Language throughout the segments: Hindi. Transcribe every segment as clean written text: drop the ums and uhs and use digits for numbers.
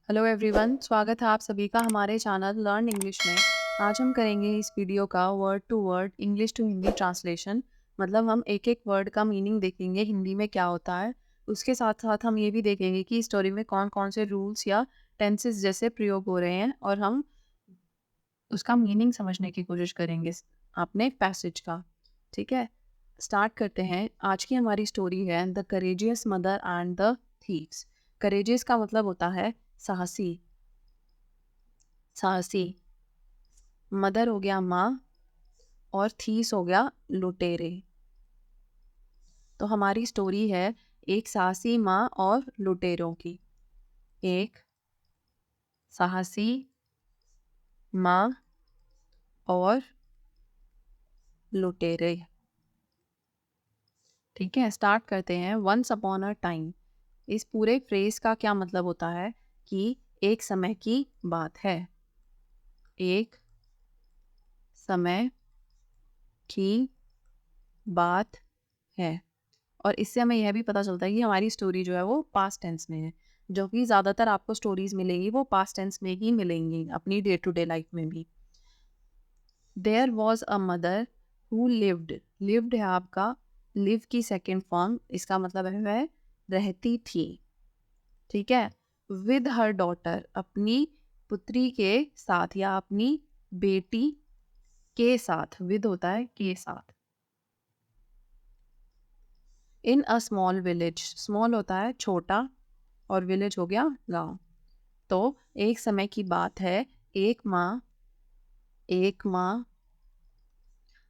हेलो एवरीवन, स्वागत है आप सभी का हमारे चैनल लर्न इंग्लिश में। आज हम करेंगे इस वीडियो का word to word English to Hindi translation. मतलब हम एक एक वर्ड का मीनिंग देखेंगे हिंदी में क्या होता है। उसके साथ साथ हम ये भी देखेंगे कि स्टोरी में कौन कौन से रूल्स या टेंसेस जैसे प्रयोग हो रहे हैं और हम उसका मीनिंग समझने की कोशिश करेंगे अपने पैसेज का। ठीक है, स्टार्ट करते हैं। आज की हमारी स्टोरी है the courageous mother and the thieves. Courageous का मतलब होता है साहसी। साहसी। मदर हो गया माँ और थीस हो गया लुटेरे। तो हमारी स्टोरी है एक साहसी माँ और लुटेरों की। एक साहसी माँ और लुटेरे। ठीक है, स्टार्ट करते हैं। वंस अपॉन अ टाइम, इस पूरे फ्रेज का क्या मतलब होता है कि एक समय की बात है। एक समय की बात है। और इससे हमें यह भी पता चलता है कि हमारी स्टोरी जो है वो पास्ट टेंस में है, जो कि ज़्यादातर आपको स्टोरीज मिलेंगी वो पास्ट टेंस में ही मिलेंगी अपनी डे टू डे लाइफ में भी। There was a mother who lived. Lived है आपका लिव की सेकेंड फॉर्म, इसका मतलब है वह रहती थी। ठीक है, विद हर डॉटर, अपनी पुत्री के साथ या अपनी बेटी के साथ। विद होता है के साथ। इन अ स्मॉल विलेज, स्मॉल होता है छोटा और विलेज हो गया गांव। तो एक समय की बात है, एक माँ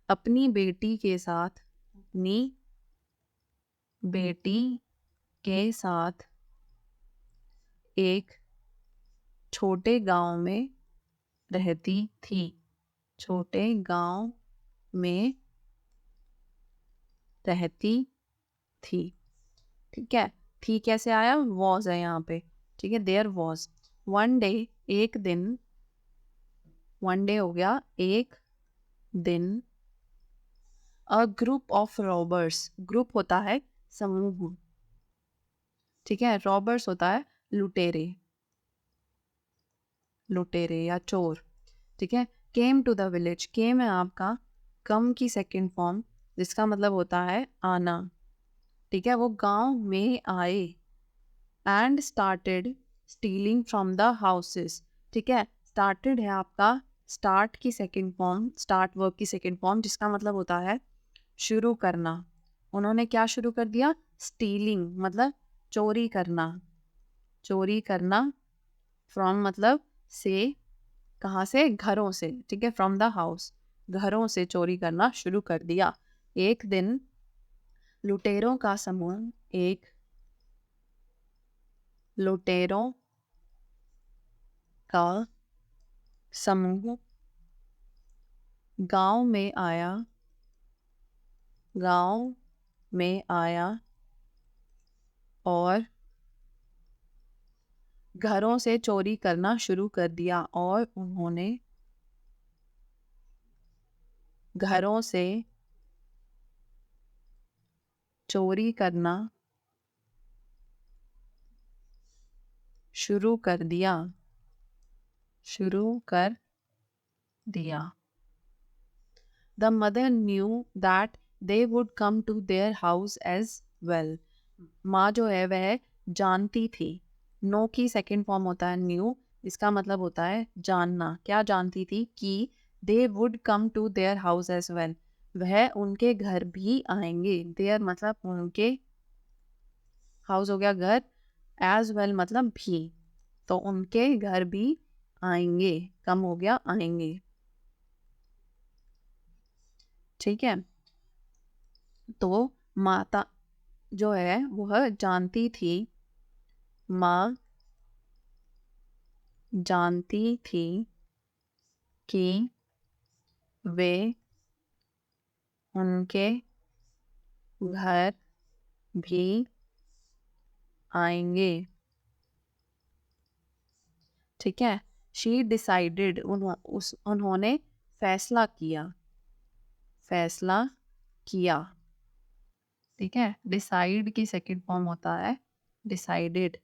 अपनी बेटी के साथ, अपनी बेटी के साथ एक छोटे गांव में रहती थी। छोटे गांव में रहती थी। ठीक है, थी कैसे आया, वॉज है यहाँ पे। ठीक है, देयर वॉज वन डे, एक दिन। वन डे हो गया एक दिन। A group of robbers, group होता है समूह। ठीक है, रॉबर्स होता है लुटेरे, लुटेरे या चोर। ठीक है, केम टू द विलेज, केम है आपका कम की सेकेंड फॉर्म, जिसका मतलब होता है आना। ठीक है, वो गांव में आए। And started stealing from the houses. ठीक है, स्टार्टेड है आपका स्टार्ट की सेकेंड फॉर्म, स्टार्ट वर्ब की सेकेंड फॉर्म, जिसका मतलब होता है शुरू करना। उन्होंने क्या शुरू कर दिया, स्टीलिंग मतलब चोरी करना। चोरी करना, फ्रॉम मतलब से, कहाँ से, घरों से। ठीक है, फ्रॉम द हाउस, घरों से चोरी करना शुरू कर दिया। एक दिन लुटेरों का समूह, एक लुटेरों का समूह गांव में आया, गांव में आया और घरों से चोरी करना शुरू कर दिया। और उन्होंने घरों से चोरी करना शुरू कर दिया, शुरू कर दिया। The mother knew that they would come to their house as well. माँ जो है वह जानती थी। नो की सेकेंड फॉर्म होता है न्यू, इसका मतलब होता है जानना। क्या जानती थी कि they would come to their house as well, वह उनके घर भी आएंगे। देयर मतलब उनके, हाउस हो गया घर, एज वेल मतलब भी, तो उनके घर भी आएंगे, कम हो गया आएंगे। ठीक है, तो माता जो है वह जानती थी, माँ जानती थी कि वे उनके घर भी आएंगे। ठीक है, शी डिसाइडेड, उन्होंने फैसला किया, फैसला किया। ठीक है, डिसाइड की सेकंड फॉर्म होता है decided.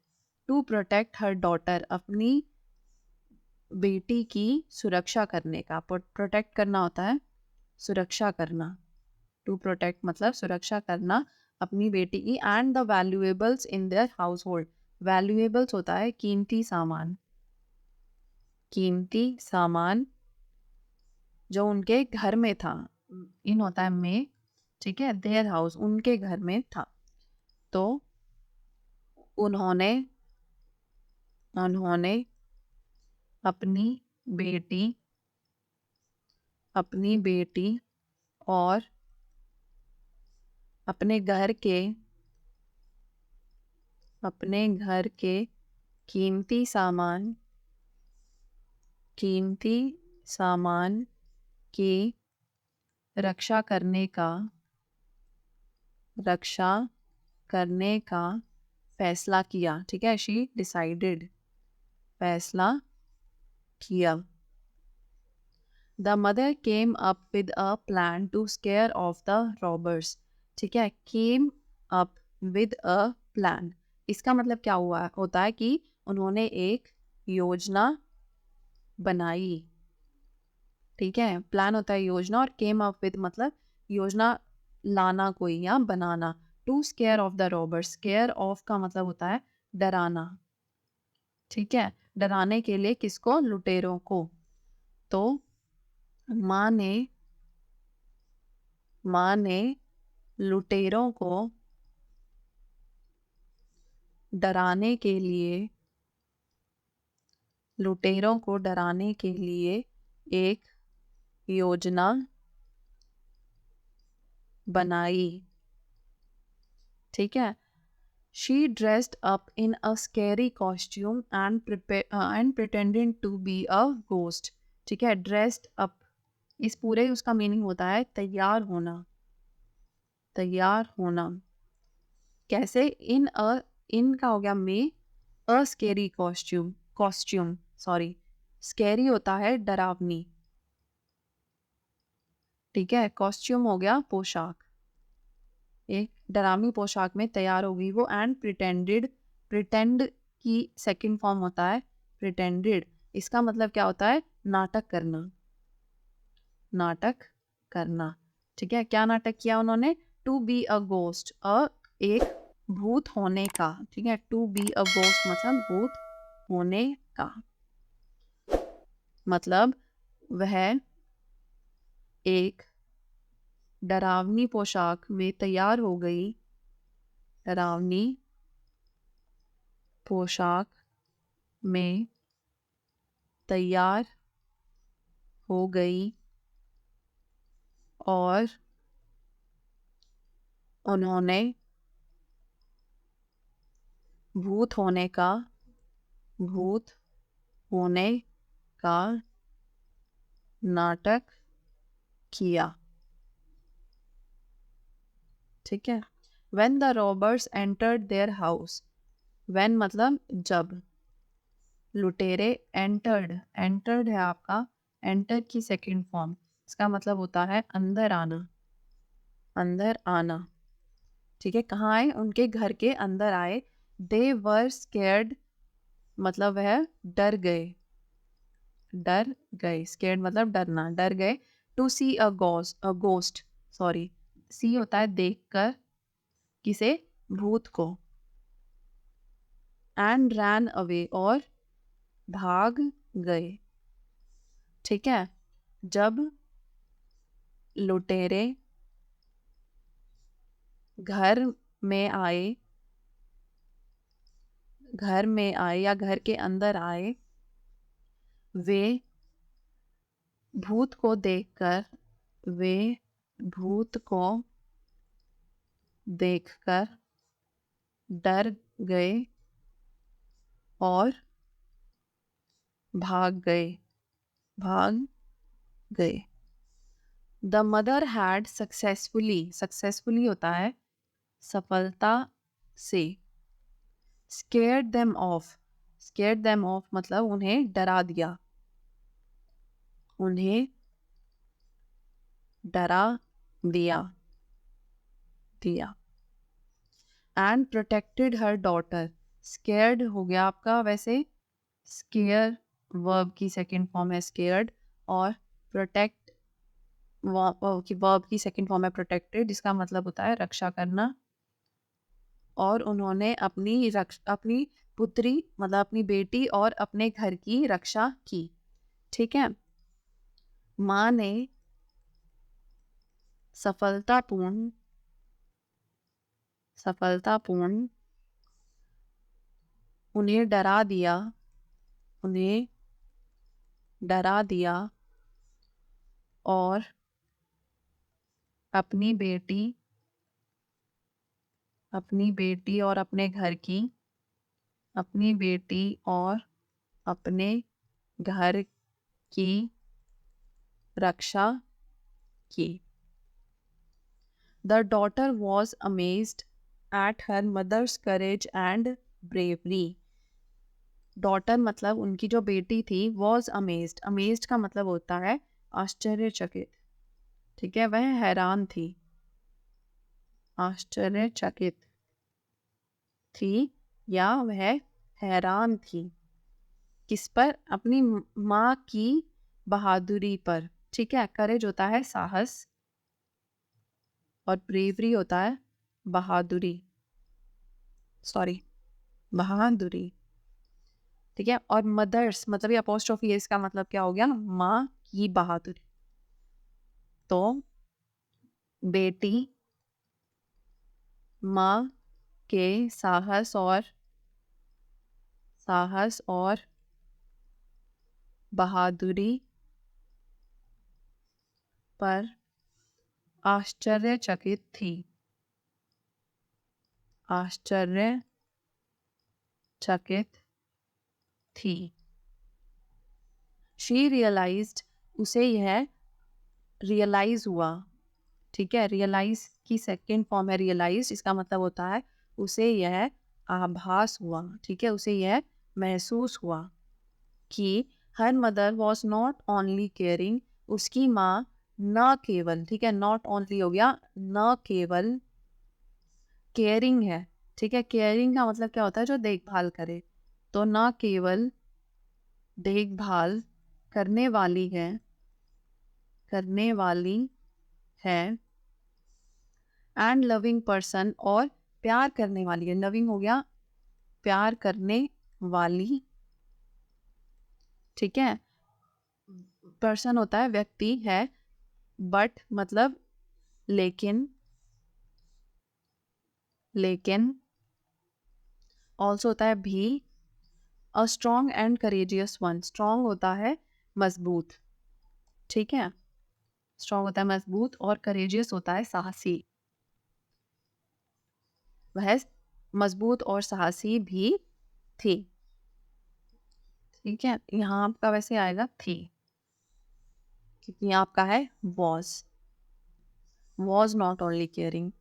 To protect her daughter, अपनी बेटी की सुरक्षा करने का। प्रोटेक्ट करना होता है सुरक्षा करना। टू प्रोटेक्ट मतलब सुरक्षा करना अपनी बेटी की। And the valuables in their house hold, valuables होता है कीमती सामान, कीमती सामान जो उनके घर में था। इन होता है में, ठीक है, देयर हाउस उनके घर में था। तो उन्होंने उन्होंने अपनी बेटी अपनी बेटी और अपने घर के कीमती सामान की रक्षा करने का फैसला किया। ठीक है, शी डिसाइडेड, फैसला किया। The mother came up with a plan to scare of the robbers. ठीक है, came up with a plan, इसका मतलब क्या होता है कि उन्होंने एक योजना बनाई। ठीक है, प्लान होता है योजना, और केम अप विद मतलब योजना लाना कोई या बनाना। To scare of the robbers, scare of का मतलब होता है डराना। ठीक है, डराने के लिए किसको? लुटेरों को। तो माँ ने लुटेरों को डराने के लिए एक योजना बनाई। ठीक है, she dressed up in a scary costume and pretending to be a ghost. ठीक है, ड्रेस्ड अप, इस पूरे उसका मीनिंग होता है तैयार होना। कैसे? इन का हो गया में, अ स्कैरी कॉस्ट्यूम सॉरी, स्कैरी होता है डरावनी। ठीक है, कॉस्ट्यूम हो गया पोशाक, एक डरावनी पोशाक में तैयार होगी वो। एंड प्रिटेंड की सेकंड फॉर्म होता है प्रिटेंडेड, इसका मतलब क्या होता है? नाटक करना। ठीक है, क्या नाटक किया उन्होंने? टू बी अ गोस्ट, एक भूत होने का। ठीक है, टू बी अ गोस्ट मतलब भूत होने का, मतलब वह एक डरावनी पोशाक में तैयार हो गई, डरावनी पोशाक में तैयार हो गई और उन्होंने भूत होने का नाटक किया। ठीक है, when the robbers entered their house, when मतलब जब, लुटेरे entered है आपका, enter की सेकंड फॉर्म, इसका मतलब होता है अंदर आना। ठीक है, कहाँ आए? उनके घर के अंदर आए। they were scared मतलब वह डर गए, scared मतलब डरना, डर गए। to see a ghost sorry, see होता है देखकर, किसे? भूत को। and ran away और भाग गए। ठीक है, जब लुटेरे घर में आए या घर के अंदर आए, वे भूत को देखकर डर गए और भाग गए। द मदर हैड सक्सेसफुली होता है सफलता से। scared them off मतलब उन्हें डरा दिया, दिया। and protected her daughter, scared हो गया आपका, वैसे स्केयर वर्ब की सेकंड फॉर्म है स्केयर्ड, और प्रोटेक्ट वर्ब की सेकंड फॉर्म है प्रोटेक्टेड, जिसका मतलब होता है रक्षा करना। और उन्होंने अपनी पुत्री मतलब अपनी बेटी और अपने घर की रक्षा की। ठीक है। माँ ने सफलतापूर्ण सफलतापूर्ण उन्हें उन्हें डरा दिया और अपनी बेटी और अपनी बेटी और अपने घर की रक्षा की। The daughter was amazed at her mother's courage and bravery. Daughter मतलब उनकी जो बेटी थी, was amazed। amazed का मतलब होता है आश्चर्यचकित। ठीक है, वह हैरान थी, आश्चर्यचकित थी या वह हैरान थी। किस पर? अपनी माँ की बहादुरी पर। ठीक है, करेज होता है साहस और ब्रेवरी होता है बहादुरी, बहादुरी। ठीक है, और मदर्स मतलब ये अपोस्ट्रोफी है, इसका मतलब क्या हो गया? माँ की बहादुरी। तो बेटी माँ के साहस और बहादुरी पर आश्चर्यचकित थी, आश्चर्यचकित थी। शी रियलाइज्ड, उसे यह रियलाइज हुआ। ठीक है, रियलाइज की सेकेंड फॉर्म है रियलाइज, इसका मतलब होता है उसे यह आभास हुआ। ठीक है, उसे यह महसूस हुआ कि her mother was not only caring, उसकी माँ न केवल, ठीक है, नॉट ओनली हो गया, न केवल केयरिंग है। ठीक है, केयरिंग का मतलब क्या होता है? जो देखभाल करे। तो न केवल देखभाल करने वाली है एंड लविंग पर्सन, और प्यार करने वाली है। लविंग हो गया प्यार करने वाली। ठीक है, पर्सन होता है व्यक्ति है, बट मतलब लेकिन ऑल्सो होता है भी। A strong and courageous one, strong होता है मजबूत। ठीक है, स्ट्रॉन्ग होता है मजबूत और करेजियस होता है साहसी। वह मजबूत और साहसी भी थी। ठीक है, यहाँ आपका वैसे आएगा थी, क्योंकि यहाँ आपका है वॉज नॉट ओनली केयरिंग।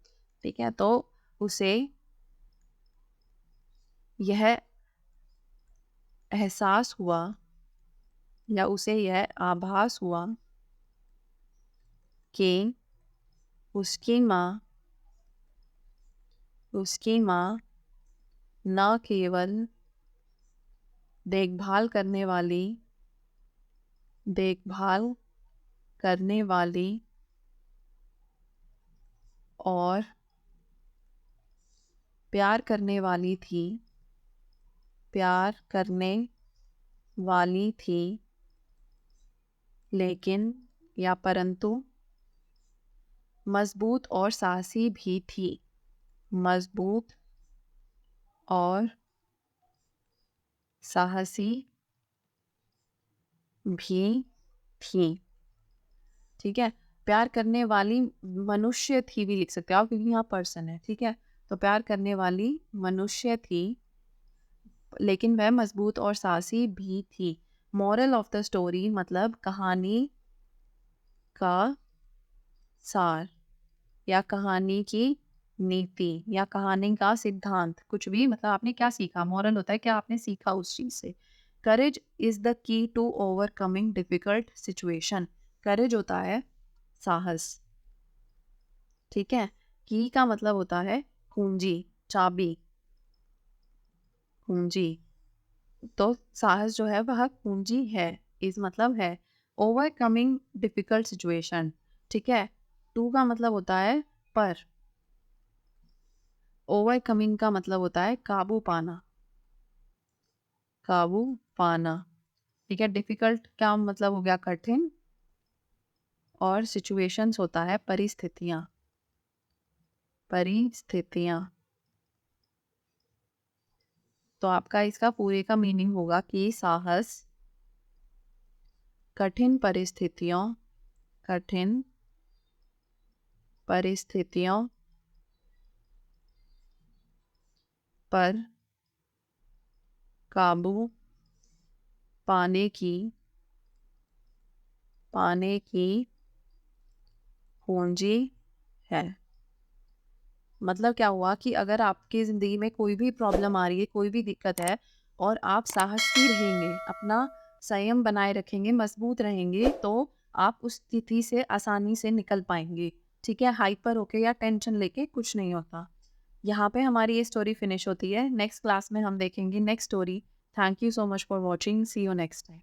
ठीक है, तो उसे यह एहसास हुआ या उसे यह आभास हुआ कि उसकी माँ न केवल देखभाल करने वाली और प्यार करने वाली थी, लेकिन या परंतु मजबूत और साहसी भी थी। मजबूत और साहसी भी थी। ठीक है, प्यार करने वाली मनुष्य थी भी लिख सकते हो आप, क्योंकि यहाँ पर्सन है। ठीक है, तो प्यार करने वाली मनुष्य थी, लेकिन वह मजबूत और साहसी भी थी। मॉरल ऑफ द स्टोरी मतलब कहानी का सार या कहानी की नीति या कहानी का सिद्धांत, कुछ भी, मतलब आपने क्या सीखा। मॉरल होता है क्या आपने सीखा उस चीज से। Courage is the key to overcoming difficult situation, courage होता है साहस। ठीक है, की का मतलब होता है कुंजी, चाबी। पूंजी। तो साहस जो है वह पूंजी है, इस मतलब है। ओवरकमिंग डिफिकल्ट सिचुएशन, ठीक है। टू का मतलब होता है पर, ओवरकमिंग का मतलब होता है काबू पाना, काबू पाना, ठीक है। डिफिकल्ट का मतलब हो गया कठिन, और सिचुएशंस होता है परिस्थितियां, परिस्थितियां। तो आपका इसका पूरे का मीनिंग होगा कि साहस कठिन परिस्थितियों, कठिन परिस्थितियों पर काबू पाने की, पाने की पूंजी है। मतलब क्या हुआ कि अगर आपकी ज़िंदगी में कोई भी प्रॉब्लम आ रही है, कोई भी दिक्कत है, और आप साहसी रहेंगे, अपना संयम बनाए रखेंगे, मजबूत रहेंगे, तो आप उस स्थिति से आसानी से निकल पाएंगे, ठीक है। हाइपर होके या टेंशन लेके कुछ नहीं होता। यहाँ पे हमारी ये स्टोरी फिनिश होती है। नेक्स्ट क्लास में हम देखेंगे next story. Thank you so much for watching, see you next time.